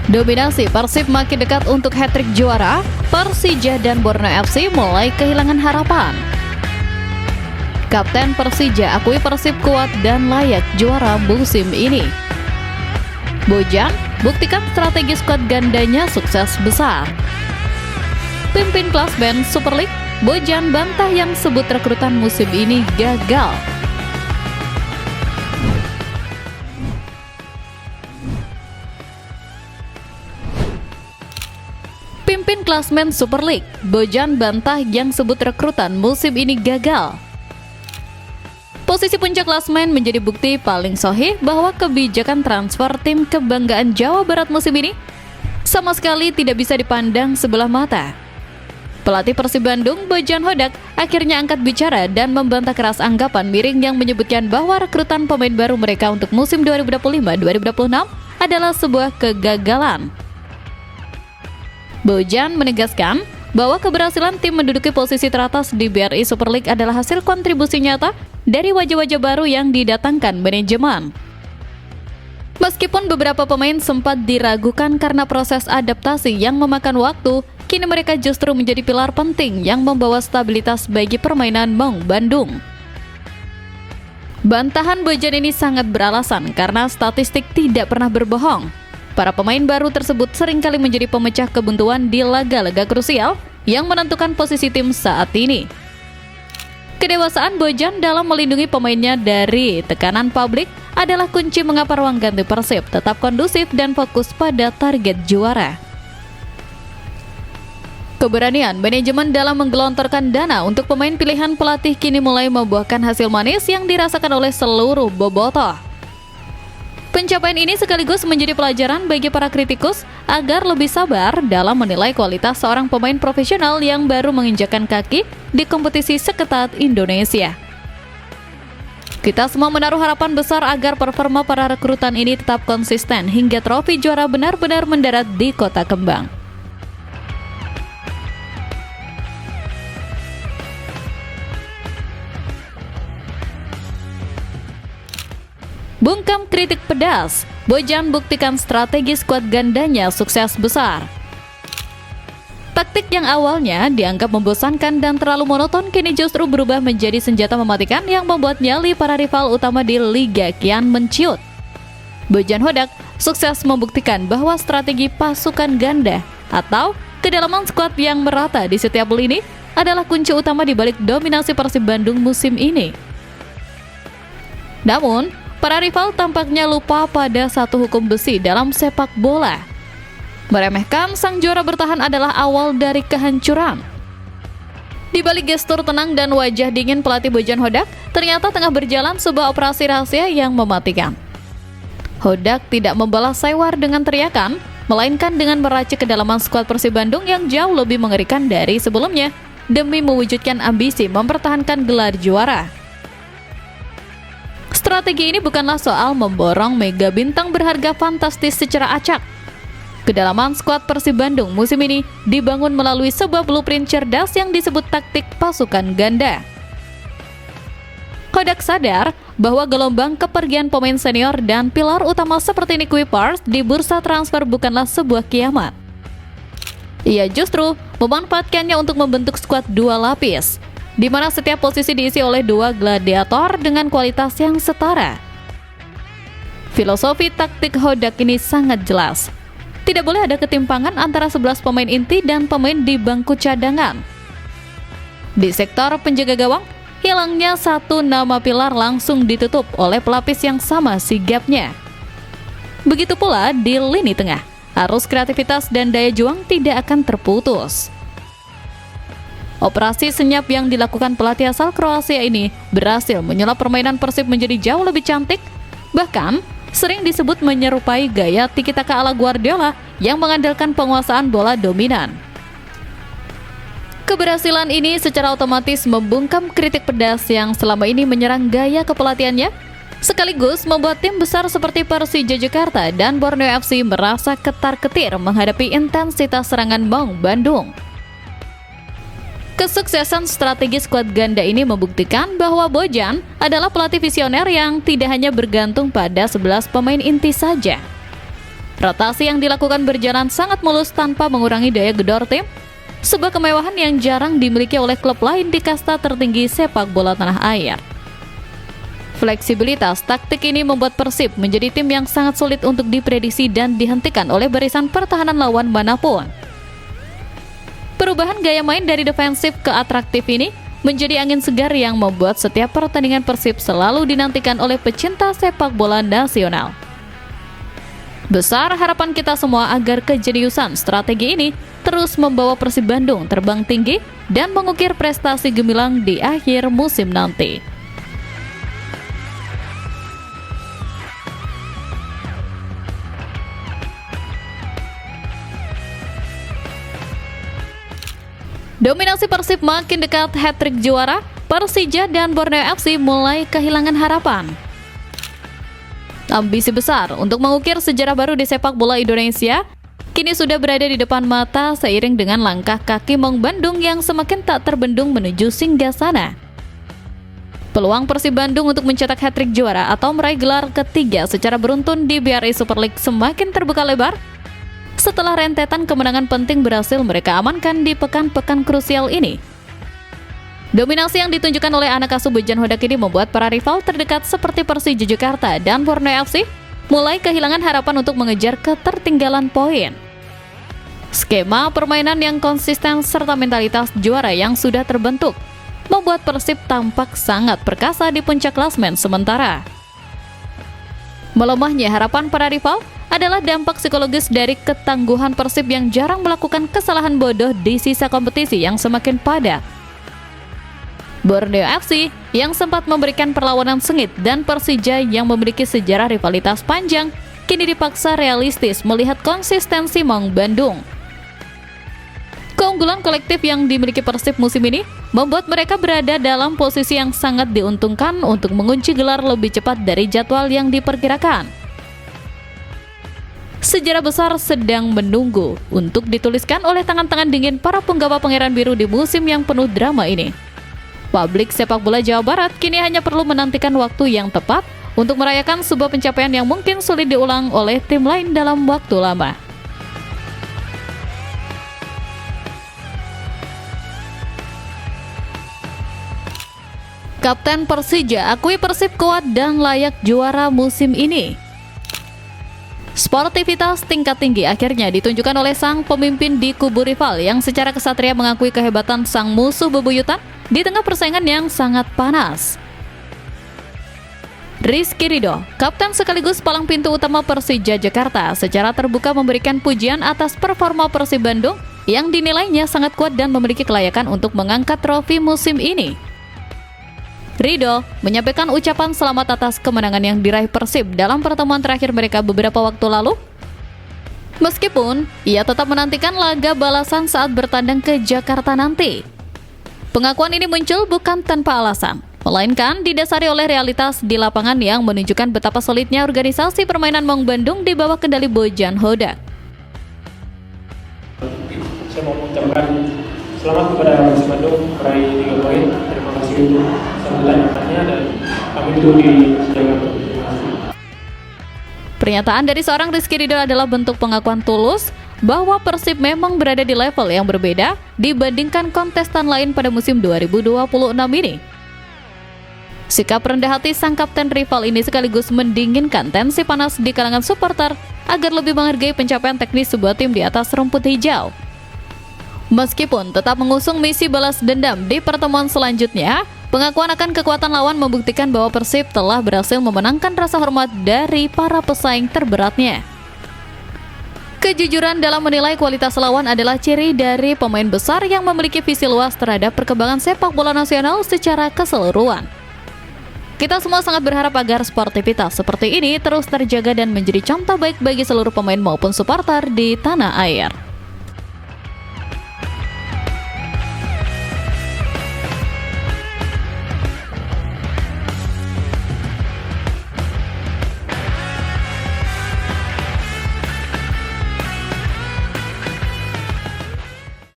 Dominasi Persib makin dekat untuk hat-trick juara, Persija dan Borneo FC mulai kehilangan harapan. Kapten Persija akui Persib kuat dan layak juara musim ini. Bojan buktikan strategi skuad gandanya sukses besar. Pimpin klasmen Super League, Bojan bantah yang sebut rekrutan musim ini gagal. Pimpin klasmen Super League, Bojan bantah yang sebut rekrutan musim ini gagal. Posisi puncak klasmen menjadi bukti paling sahih bahwa kebijakan transfer tim kebanggaan Jawa Barat musim ini sama sekali tidak bisa dipandang sebelah mata. Pelatih Persib Bandung, Bojan Hodak, akhirnya angkat bicara dan membantah keras anggapan miring yang menyebutkan bahwa rekrutan pemain baru mereka untuk musim 2025-2026 adalah sebuah kegagalan. Bojan menegaskan bahwa keberhasilan tim menduduki posisi teratas di BRI Super League adalah hasil kontribusi nyata dari wajah-wajah baru yang didatangkan manajemen. Meskipun beberapa pemain sempat diragukan karena proses adaptasi yang memakan waktu, kini mereka justru menjadi pilar penting yang membawa stabilitas bagi permainan Maung Bandung. Bantahan Bojan ini sangat beralasan karena statistik tidak pernah berbohong. Para pemain baru tersebut seringkali menjadi pemecah kebuntuan di laga-laga krusial yang menentukan posisi tim saat ini. Kedewasaan Bojan dalam melindungi pemainnya dari tekanan publik adalah kunci mengapa ruang ganti Persib tetap kondusif dan fokus pada target juara. Keberanian manajemen dalam menggelontorkan dana untuk pemain pilihan pelatih kini mulai membuahkan hasil manis yang dirasakan oleh seluruh bobotoh. Pencapaian ini sekaligus menjadi pelajaran bagi para kritikus agar lebih sabar dalam menilai kualitas seorang pemain profesional yang baru menginjakkan kaki di kompetisi seketat Indonesia. Kita semua menaruh harapan besar agar performa para rekrutan ini tetap konsisten hingga trofi juara benar-benar mendarat di Kota Kembang. Bungkam kritik pedas, Bojan buktikan strategi skuad gandanya sukses besar. Taktik yang awalnya dianggap membosankan dan terlalu monoton kini justru berubah menjadi senjata mematikan yang membuat nyali para rival utama di Liga kian menciut. Bojan Hodak sukses membuktikan bahwa strategi pasukan ganda atau kedalaman skuad yang merata di setiap lini adalah kunci utama di balik dominasi Persib Bandung musim ini. Namun, para rival tampaknya lupa pada satu hukum besi dalam sepak bola. Meremehkan sang juara bertahan adalah awal dari kehancuran. Di balik gestur tenang dan wajah dingin pelatih Bojan Hodak, ternyata tengah berjalan sebuah operasi rahasia yang mematikan. Hodak tidak membalas sewar dengan teriakan, melainkan dengan meracik kedalaman skuad Persib Bandung yang jauh lebih mengerikan dari sebelumnya, demi mewujudkan ambisi mempertahankan gelar juara. Strategi ini bukanlah soal memborong mega bintang berharga fantastis secara acak. Kedalaman skuad Persib Bandung musim ini dibangun melalui sebuah blueprint cerdas yang disebut taktik pasukan ganda. Hodak sadar bahwa gelombang kepergian pemain senior dan pilar utama seperti Nick Wipers di bursa transfer bukanlah sebuah kiamat. Ia justru memanfaatkannya untuk membentuk skuad dua lapis, di mana setiap posisi diisi oleh dua gladiator dengan kualitas yang setara. Filosofi taktik Hodak ini sangat jelas. Tidak boleh ada ketimpangan antara 11 pemain inti dan pemain di bangku cadangan. Di sektor penjaga gawang, hilangnya satu nama pilar langsung ditutup oleh pelapis yang sama sigapnya. Begitu pula di lini tengah, arus kreativitas dan daya juang tidak akan terputus. Operasi senyap yang dilakukan pelatih asal Kroasia ini berhasil menyulap permainan Persib menjadi jauh lebih cantik, bahkan sering disebut menyerupai gaya tiki-taka ala Guardiola yang mengandalkan penguasaan bola dominan. Keberhasilan ini secara otomatis membungkam kritik pedas yang selama ini menyerang gaya kepelatihannya, sekaligus membuat tim besar seperti Persija Jakarta dan Borneo FC merasa ketar-ketir menghadapi intensitas serangan Maung Bandung. Kesuksesan strategi skuad ganda ini membuktikan bahwa Bojan adalah pelatih visioner yang tidak hanya bergantung pada 11 pemain inti saja. Rotasi yang dilakukan berjalan sangat mulus tanpa mengurangi daya gedor tim, sebuah kemewahan yang jarang dimiliki oleh klub lain di kasta tertinggi sepak bola tanah air. Fleksibilitas taktik ini membuat Persib menjadi tim yang sangat sulit untuk diprediksi dan dihentikan oleh barisan pertahanan lawan manapun. Perubahan gaya main dari defensif ke atraktif ini menjadi angin segar yang membuat setiap pertandingan Persib selalu dinantikan oleh pecinta sepak bola nasional. Besar harapan kita semua agar kejeniusan strategi ini terus membawa Persib Bandung terbang tinggi dan mengukir prestasi gemilang di akhir musim nanti. Dominasi Persib makin dekat hat-trick juara, Persija dan Borneo FC mulai kehilangan harapan. Ambisi besar untuk mengukir sejarah baru di sepak bola Indonesia kini sudah berada di depan mata seiring dengan langkah kaki Maung Bandung yang semakin tak terbendung menuju singgasana. Peluang Persib Bandung untuk mencetak hat-trick juara atau meraih gelar ketiga secara beruntun di BRI Super League semakin terbuka lebar setelah rentetan kemenangan penting berhasil mereka amankan di pekan-pekan krusial ini. Dominasi yang ditunjukkan oleh anak asuh Bojan Hodak ini membuat para rival terdekat seperti Persija Jakarta dan Borneo FC mulai kehilangan harapan untuk mengejar ketertinggalan poin. Skema permainan yang konsisten serta mentalitas juara yang sudah terbentuk membuat Persib tampak sangat perkasa di puncak klasemen sementara. Melemahnya harapan para rival adalah dampak psikologis dari ketangguhan Persib yang jarang melakukan kesalahan bodoh di sisa kompetisi yang semakin padat. Borneo FC yang sempat memberikan perlawanan sengit dan Persija yang memiliki sejarah rivalitas panjang kini dipaksa realistis melihat konsistensi Maung Bandung. Keunggulan kolektif yang dimiliki Persib musim ini membuat mereka berada dalam posisi yang sangat diuntungkan untuk mengunci gelar lebih cepat dari jadwal yang diperkirakan. Sejarah besar sedang menunggu untuk dituliskan oleh tangan-tangan dingin para penggawa Pangeran Biru di musim yang penuh drama ini. Publik sepak bola Jawa Barat kini hanya perlu menantikan waktu yang tepat untuk merayakan sebuah pencapaian yang mungkin sulit diulang oleh tim lain dalam waktu lama. Kapten Persija akui Persib kuat dan layak juara musim ini. Sportivitas tingkat tinggi akhirnya ditunjukkan oleh sang pemimpin di kubu rival yang secara kesatria mengakui kehebatan sang musuh bebuyutan di tengah persaingan yang sangat panas. Rizky Ridho, kapten sekaligus palang pintu utama Persija Jakarta, secara terbuka memberikan pujian atas performa Persib Bandung yang dinilainya sangat kuat dan memiliki kelayakan untuk mengangkat trofi musim ini. Ridho menyampaikan ucapan selamat atas kemenangan yang diraih Persib dalam pertemuan terakhir mereka beberapa waktu lalu. Meskipun ia tetap menantikan laga balasan saat bertandang ke Jakarta nanti. Pengakuan ini muncul bukan tanpa alasan, melainkan didasari oleh realitas di lapangan yang menunjukkan betapa solidnya organisasi permainan Maung Bandung di bawah kendali Bojan Hodak. Saya mau mengucapkan selamat kepada Persib Bandung meraih 3 poin. Terima kasih untuk sambutannya dan kami tunggu di Jakarta. Pernyataan dari seorang Rizky Ridho adalah bentuk pengakuan tulus bahwa Persib memang berada di level yang berbeda dibandingkan kontestan lain pada musim 2026 ini. Sikap rendah hati sang kapten rival ini sekaligus mendinginkan tensi panas di kalangan supporter agar lebih menghargai pencapaian teknis sebuah tim di atas rumput hijau. Meskipun tetap mengusung misi balas dendam di pertemuan selanjutnya, pengakuan akan kekuatan lawan membuktikan bahwa Persib telah berhasil memenangkan rasa hormat dari para pesaing terberatnya. Kejujuran dalam menilai kualitas lawan adalah ciri dari pemain besar yang memiliki visi luas terhadap perkembangan sepak bola nasional secara keseluruhan. Kita semua sangat berharap agar sportivitas seperti ini terus terjaga dan menjadi contoh baik bagi seluruh pemain maupun supporter di tanah air.